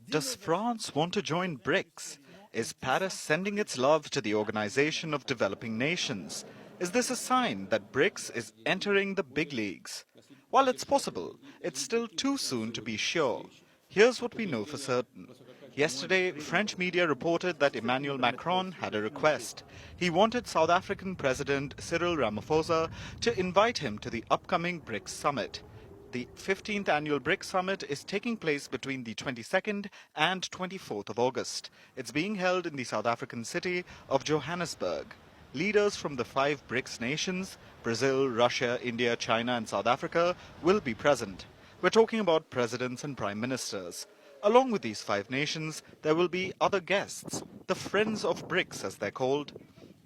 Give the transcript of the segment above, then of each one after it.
Does France want to join BRICS? Is Paris sending its love to the Organization of Developing Nations? Is this a sign that BRICS is entering the big leagues? While it's possible, it's still too soon to be sure. Here's what we know for certain. Yesterday, French media reported that Emmanuel Macron had a request. He wanted South African President Cyril Ramaphosa to invite him to the upcoming BRICS summit. The 15th annual BRICS summit is taking place between the 22nd and 24th of August. It's being held in the South African city of Johannesburg. Leaders from the 5 BRICS nations, Brazil, Russia, India, China and South Africa, will be present. We're talking about presidents and prime ministers. Along with these 5 nations, there will be other guests, the Friends of BRICS as they're called.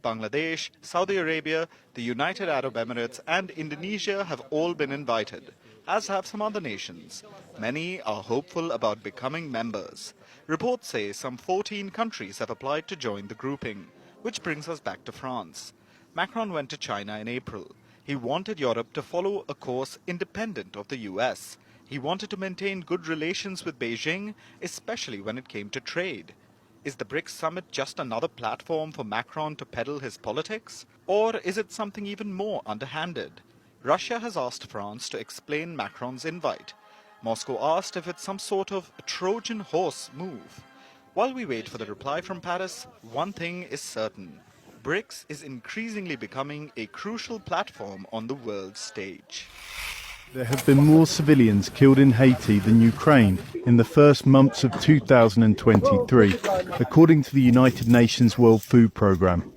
Bangladesh, Saudi Arabia, the United Arab Emirates and Indonesia have all been invited, as have some other nations. Many are hopeful about becoming members. Reports say some 14 countries have applied to join the grouping, which brings us back to France. Macron went to China in April. He wanted Europe to follow a course independent of the US. He wanted to maintain good relations with Beijing, especially when it came to trade. Is the BRICS summit just another platform for Macron to peddle his politics? Or is it something even more underhanded? Russia has asked France to explain Macron's invite. Moscow asked if it's some sort of Trojan horse move. While we wait for the reply from Paris, one thing is certain. BRICS is increasingly becoming a crucial platform on the world stage. There have been more civilians killed in Haiti than Ukraine in the first months of 2023, according to the United Nations World Food Programme.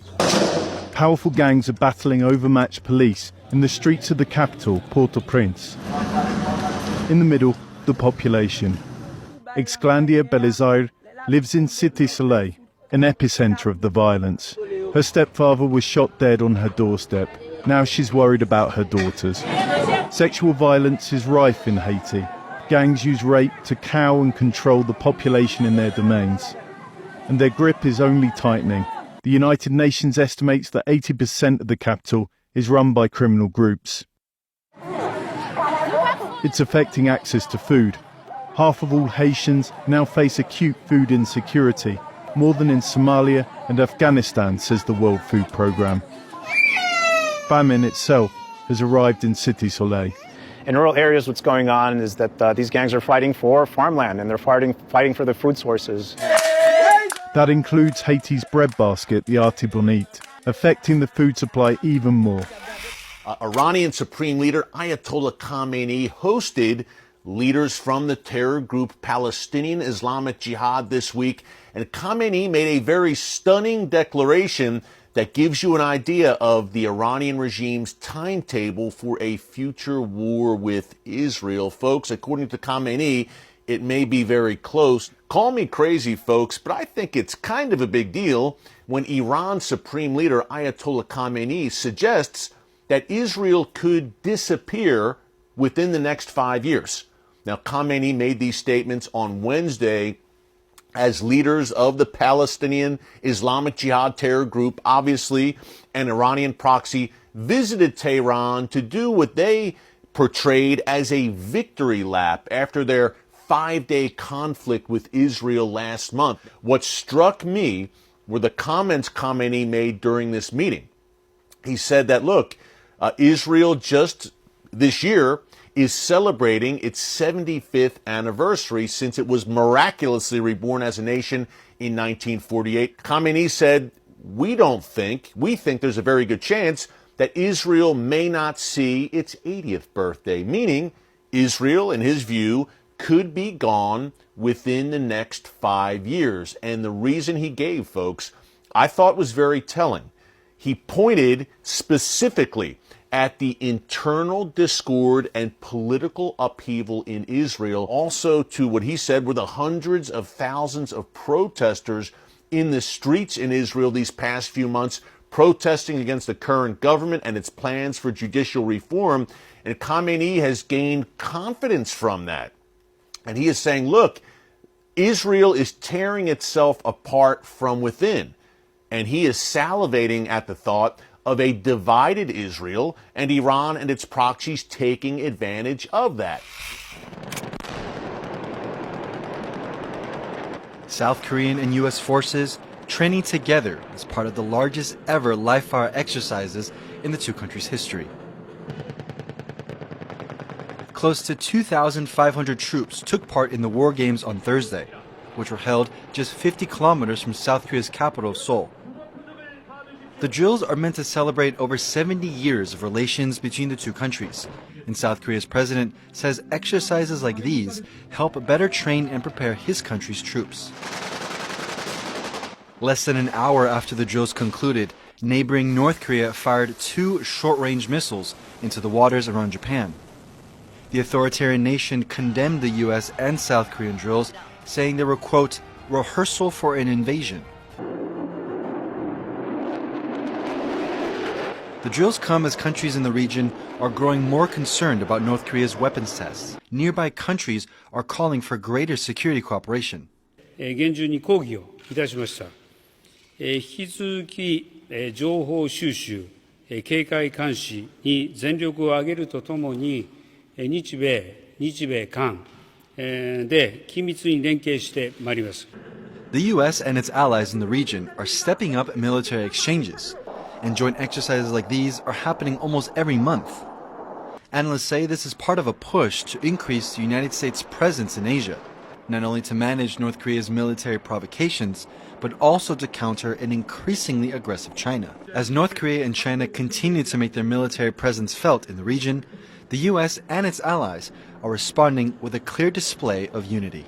Powerful gangs are battling overmatched police in the streets of the capital, Port-au-Prince. In the middle, the population. Exclandia Belizaire lives in Cité Soleil, an epicenter of the violence. Her stepfather was shot dead on her doorstep. Now she's worried about her daughters. Sexual violence is rife in Haiti. Gangs use rape to cow and control the population in their domains. And their grip is only tightening. The United Nations estimates that 80% of the capital is run by criminal groups. It's affecting access to food. Half of all Haitians now face acute food insecurity, more than in Somalia and Afghanistan, says the World Food Programme. Famine itself has arrived in Cité Soleil. In rural areas, what's going on is that these gangs are fighting for farmland and they're fighting for their food sources. That includes Haiti's breadbasket, the Artibonite, affecting the food supply even more. Iranian Supreme Leader Ayatollah Khamenei hosted leaders from the terror group Palestinian Islamic Jihad this week, and Khamenei made a very stunning declaration that gives you an idea of the Iranian regime's timetable for a future war with Israel. Folks, according to Khamenei, it may be very close. Call me crazy, folks, but I think it's kind of a big deal when Iran's Supreme Leader Ayatollah Khamenei suggests that Israel could disappear within the next 5 years. Now, Khamenei made these statements on Wednesday as leaders of the Palestinian Islamic Jihad terror group, obviously an Iranian proxy, visited Tehran to do what they portrayed as a victory lap after their 5-day conflict with Israel last month. What struck me were the comments Khamenei made during this meeting. He said that, look, Israel just this year is celebrating its 75th anniversary since it was miraculously reborn as a nation in 1948. Khamenei said, we think there's a very good chance that Israel may not see its 80th birthday, meaning Israel, in his view, could be gone within the next 5 years. And the reason he gave, folks, I thought was very telling. He pointed specifically at the internal discord and political upheaval in Israel, also to what he said were the hundreds of thousands of protesters in the streets in Israel these past few months, protesting against the current government and its plans for judicial reform. And Khamenei has gained confidence from that. And he is saying, look, Israel is tearing itself apart from within. And he is salivating at the thought of a divided Israel and Iran and its proxies taking advantage of that. South Korean and U.S. forces training together as part of the largest ever live-fire exercises in the two countries' history. Close to 2,500 troops took part in the war games on Thursday, which were held just 50 kilometers from South Korea's capital, Seoul. The drills are meant to celebrate over 70 years of relations between the two countries, and South Korea's president says exercises like these help better train and prepare his country's troops. Less than an hour after the drills concluded, neighboring North Korea fired 2 short-range missiles into the waters around Japan. The authoritarian nation condemned the U.S. and South Korean drills, saying they were, quote, rehearsal for an invasion. The drills come as countries in the region are growing more concerned about North Korea's weapons tests. Nearby countries are calling for greater security cooperation. 厳重に抗議をいたしました。引き続き情報収集、警戒監視に全力を挙げるとともに、日米韓で緊密に連携してまいります。The U.S. and its allies in the region are stepping up military exchanges, and joint exercises like these are happening almost every month. Analysts say this is part of a push to increase the United States' presence in Asia, not only to manage North Korea's military provocations, but also to counter an increasingly aggressive China. As North Korea and China continue to make their military presence felt in the region, the U.S. and its allies are responding with a clear display of unity.